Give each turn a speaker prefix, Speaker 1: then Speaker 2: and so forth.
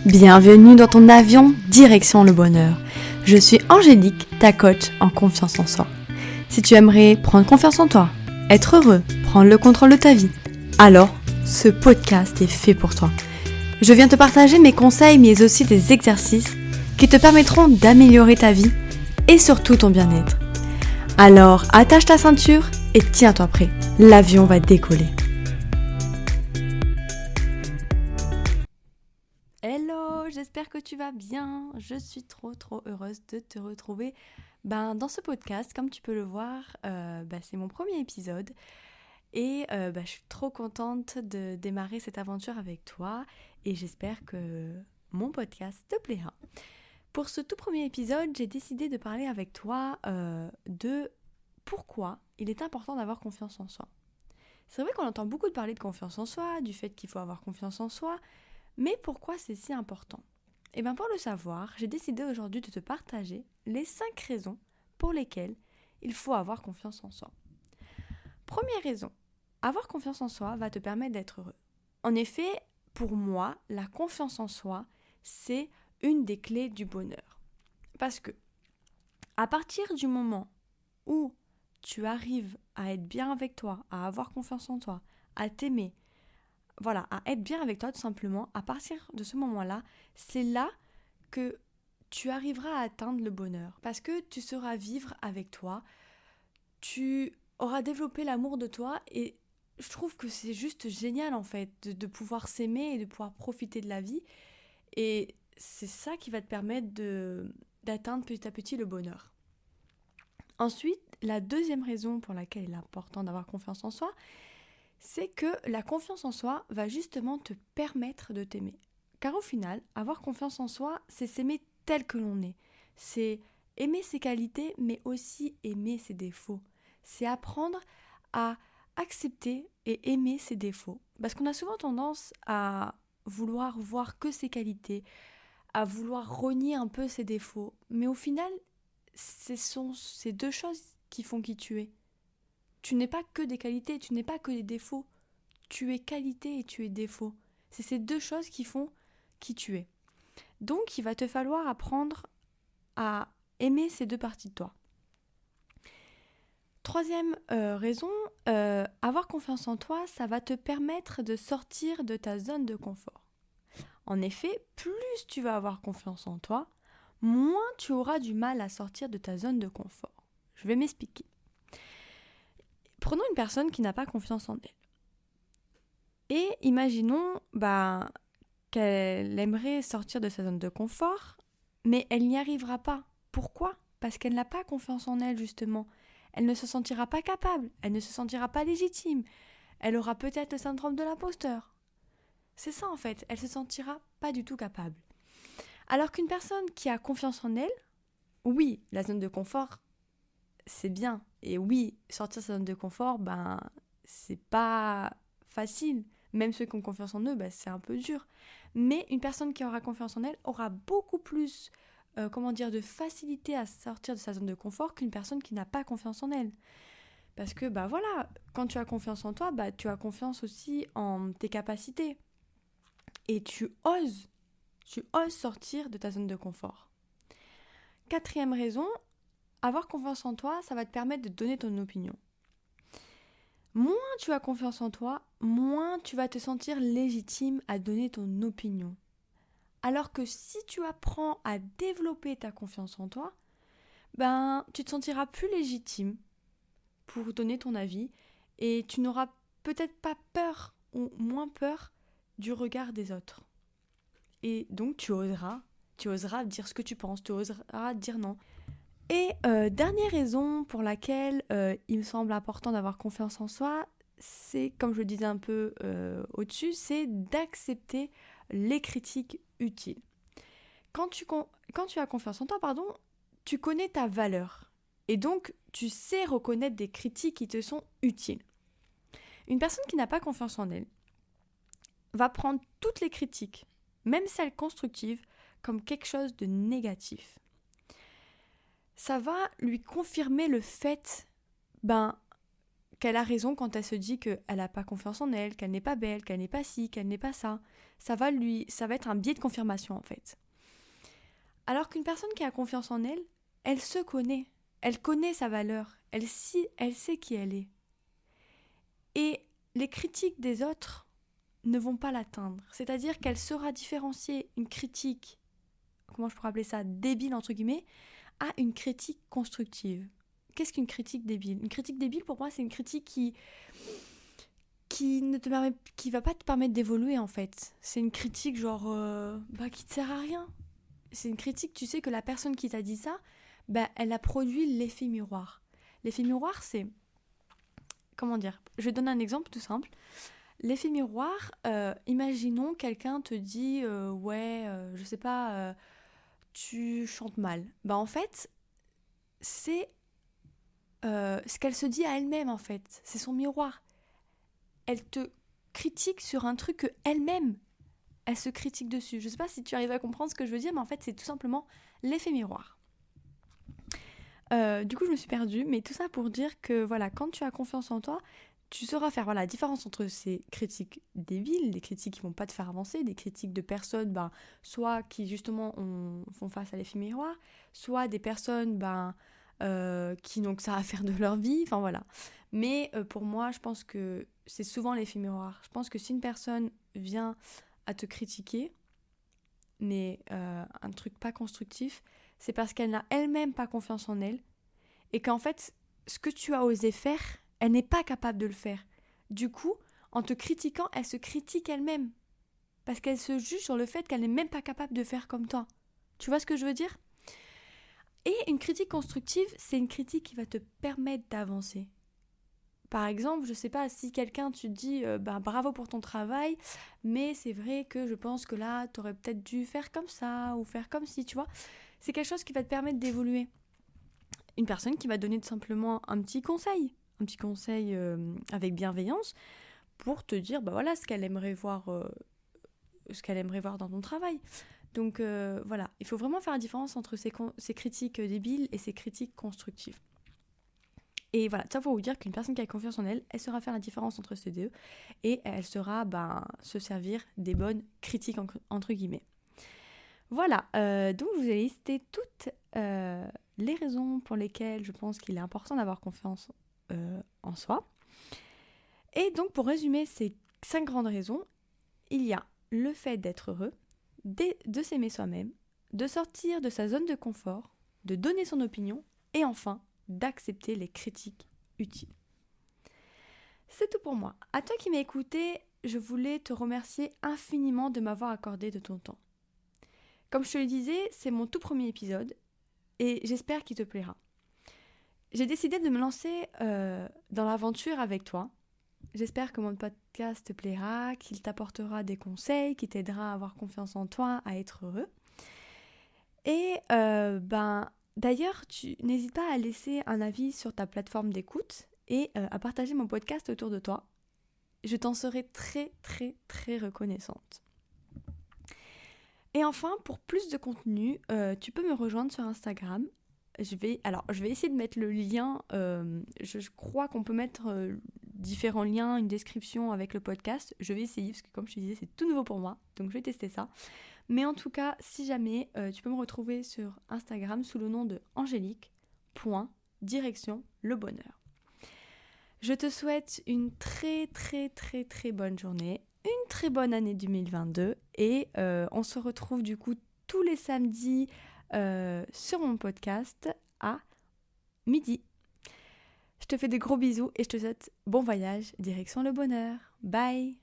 Speaker 1: Bienvenue dans ton avion direction le bonheur. Je suis Angélique, ta coach en confiance en soi. Si tu aimerais prendre confiance en toi, être heureux, prendre le contrôle de ta vie, alors ce podcast est fait pour toi. Je viens te partager mes conseils mais aussi des exercices qui te permettront d'améliorer ta vie et surtout ton bien-être. Alors attache ta ceinture et tiens-toi prêt, l'avion va décoller. Hello, j'espère que tu vas bien. Je suis trop heureuse de te retrouver dans ce podcast. Comme tu peux le voir, c'est mon premier épisode et je suis trop contente de démarrer cette aventure avec toi et j'espère que mon podcast te plaira. Pour ce tout premier épisode, j'ai décidé de parler avec toi de pourquoi il est important d'avoir confiance en soi. C'est vrai qu'on entend beaucoup parler de confiance en soi, du fait qu'il faut avoir confiance en soi, mais pourquoi c'est si important ? Et bien pour le savoir, j'ai décidé aujourd'hui de te partager les 5 raisons pour lesquelles il faut avoir confiance en soi. Première raison, avoir confiance en soi va te permettre d'être heureux. En effet, pour moi, la confiance en soi, c'est une des clés du bonheur. Parce que, à partir du moment où tu arrives à être bien avec toi, à avoir confiance en toi, à t'aimer, à être bien avec toi tout simplement, à partir de ce moment-là, c'est là que tu arriveras à atteindre le bonheur. Parce que tu sauras vivre avec toi, tu auras développé l'amour de toi et je trouve que c'est juste génial en fait de pouvoir s'aimer et de pouvoir profiter de la vie. Et c'est ça qui va te permettre d'atteindre petit à petit le bonheur. Ensuite, la deuxième raison pour laquelle il est important d'avoir confiance en soi, c'est que la confiance en soi va justement te permettre de t'aimer. Car au final, avoir confiance en soi, c'est s'aimer tel que l'on est. C'est aimer ses qualités, mais aussi aimer ses défauts. C'est apprendre à accepter et aimer ses défauts. Parce qu'on a souvent tendance à vouloir voir que ses qualités, à vouloir renier un peu ses défauts. Mais au final, ce sont ces deux choses qui font qui tu es. Tu n'es pas que des qualités, tu n'es pas que des défauts. Tu es qualité et tu es défaut. C'est ces deux choses qui font qui tu es. Donc, il va te falloir apprendre à aimer ces deux parties de toi. Troisième raison, avoir confiance en toi, ça va te permettre de sortir de ta zone de confort. En effet, plus tu vas avoir confiance en toi, moins tu auras du mal à sortir de ta zone de confort. Je vais m'expliquer. Prenons une personne qui n'a pas confiance en elle. Et imaginons qu'elle aimerait sortir de sa zone de confort, mais elle n'y arrivera pas. Pourquoi ? Parce qu'elle n'a pas confiance en elle, justement. Elle ne se sentira pas capable, elle ne se sentira pas légitime. Elle aura peut-être le syndrome de l'imposteur. C'est ça en fait, elle se sentira pas du tout capable. Alors qu'une personne qui a confiance en elle, oui, la zone de confort, c'est bien. Et oui, sortir de sa zone de confort, c'est pas facile. Même ceux qui ont confiance en eux, c'est un peu dur. Mais une personne qui aura confiance en elle aura beaucoup plus de facilité à sortir de sa zone de confort qu'une personne qui n'a pas confiance en elle. Parce que quand tu as confiance en toi, tu as confiance aussi en tes capacités. Et tu oses sortir de ta zone de confort. Quatrième raison, avoir confiance en toi, ça va te permettre de donner ton opinion. Moins tu as confiance en toi, moins tu vas te sentir légitime à donner ton opinion. Alors que si tu apprends à développer ta confiance en toi, tu te sentiras plus légitime pour donner ton avis et tu n'auras peut-être pas peur ou moins peur du regard des autres. Et donc tu oseras dire ce que tu penses, tu oseras dire non. Et dernière raison pour laquelle il me semble important d'avoir confiance en soi, c'est, comme je le disais un peu au-dessus, c'est d'accepter les critiques utiles. Quand tu as confiance en toi, tu connais ta valeur. Et donc, tu sais reconnaître des critiques qui te sont utiles. Une personne qui n'a pas confiance en elle va prendre toutes les critiques, même celles constructives, comme quelque chose de négatif. Ça va lui confirmer le fait qu'elle a raison quand elle se dit qu'elle n'a pas confiance en elle, qu'elle n'est pas belle, qu'elle n'est pas ci, qu'elle n'est pas ça. Ça va être un biais de confirmation en fait. Alors qu'une personne qui a confiance en elle, elle se connaît. Elle connaît sa valeur. Elle sait qui elle est. Et les critiques des autres ne vont pas l'atteindre. C'est-à-dire qu'elle saura différencier une critique, comment je pourrais appeler ça, débile entre guillemets, à une critique constructive. Qu'est-ce qu'une critique débile ? Une critique débile, pour moi, c'est une critique qui va pas te permettre d'évoluer, en fait. C'est une critique genre, qui te sert à rien. C'est une critique, tu sais que la personne qui t'a dit ça, elle a produit l'effet miroir. L'effet miroir, c'est... Comment dire ? Je vais donner un exemple tout simple. L'effet miroir, imaginons quelqu'un te dit je sais pas, tu chantes mal. En fait, c'est ce qu'elle se dit à elle-même en fait. C'est son miroir. Elle te critique sur un truc que elle-même, elle se critique dessus. Je sais pas si tu arrives à comprendre ce que je veux dire, mais en fait, c'est tout simplement l'effet miroir. Du coup, je me suis perdue, mais tout ça pour dire que voilà, quand tu as confiance en toi, tu sauras faire la différence entre ces critiques débiles, des critiques qui vont pas te faire avancer, des critiques de personnes soit qui justement font face à l'effet miroir, soit des personnes qui n'ont que ça à faire de leur vie, enfin voilà. Mais pour moi, je pense que c'est souvent l'effet miroir. Je pense que si une personne vient à te critiquer, mais un truc pas constructif, c'est parce qu'elle n'a elle-même pas confiance en elle, et qu'en fait, ce que tu as osé faire, elle n'est pas capable de le faire. Du coup, en te critiquant, elle se critique elle-même. Parce qu'elle se juge sur le fait qu'elle n'est même pas capable de faire comme toi. Tu vois ce que je veux dire ? Et une critique constructive, c'est une critique qui va te permettre d'avancer. Par exemple, je sais pas, si quelqu'un tu te dit bravo pour ton travail, mais c'est vrai que je pense que là, tu aurais peut-être dû faire comme ça ou faire comme ci, tu vois. C'est quelque chose qui va te permettre d'évoluer. Une personne qui va donner tout simplement un petit conseil avec bienveillance pour te dire voilà ce qu'elle aimerait voir dans ton travail. Donc voilà, il faut vraiment faire la différence entre ces critiques débiles et ces critiques constructives. Et voilà, ça pour vous dire qu'une personne qui a confiance en elle, elle saura faire la différence entre ces deux et elle saura se servir des bonnes critiques entre guillemets. Voilà, donc je vous ai listé toutes les raisons pour lesquelles je pense qu'il est important d'avoir confiance en soi. Et donc pour résumer ces 5 grandes raisons, il y a le fait d'être heureux, de s'aimer soi-même, de sortir de sa zone de confort, de donner son opinion et enfin d'accepter les critiques utiles. C'est tout pour moi. À toi qui m'as écouté, je voulais te remercier infiniment de m'avoir accordé de ton temps. Comme je te le disais, c'est mon tout premier épisode et j'espère qu'il te plaira. J'ai décidé de me lancer dans l'aventure avec toi. J'espère que mon podcast te plaira, qu'il t'apportera des conseils, qu'il t'aidera à avoir confiance en toi, à être heureux. Et d'ailleurs, tu n'hésites pas à laisser un avis sur ta plateforme d'écoute et à partager mon podcast autour de toi. Je t'en serai très très très reconnaissante. Et enfin, pour plus de contenu, tu peux me rejoindre sur Instagram. Je vais essayer de mettre le lien. Je crois qu'on peut mettre différents liens, une description avec le podcast. Je vais essayer parce que comme je te disais, c'est tout nouveau pour moi. Donc je vais tester ça. Mais en tout cas, si jamais, tu peux me retrouver sur Instagram sous le nom de Angélique.direction-le-bonheur. Je te souhaite une très très très très bonne journée, une très bonne année 2022 et on se retrouve du coup tous les samedis sur mon podcast à midi. Je te fais des gros bisous et je te souhaite bon voyage direction le bonheur. Bye.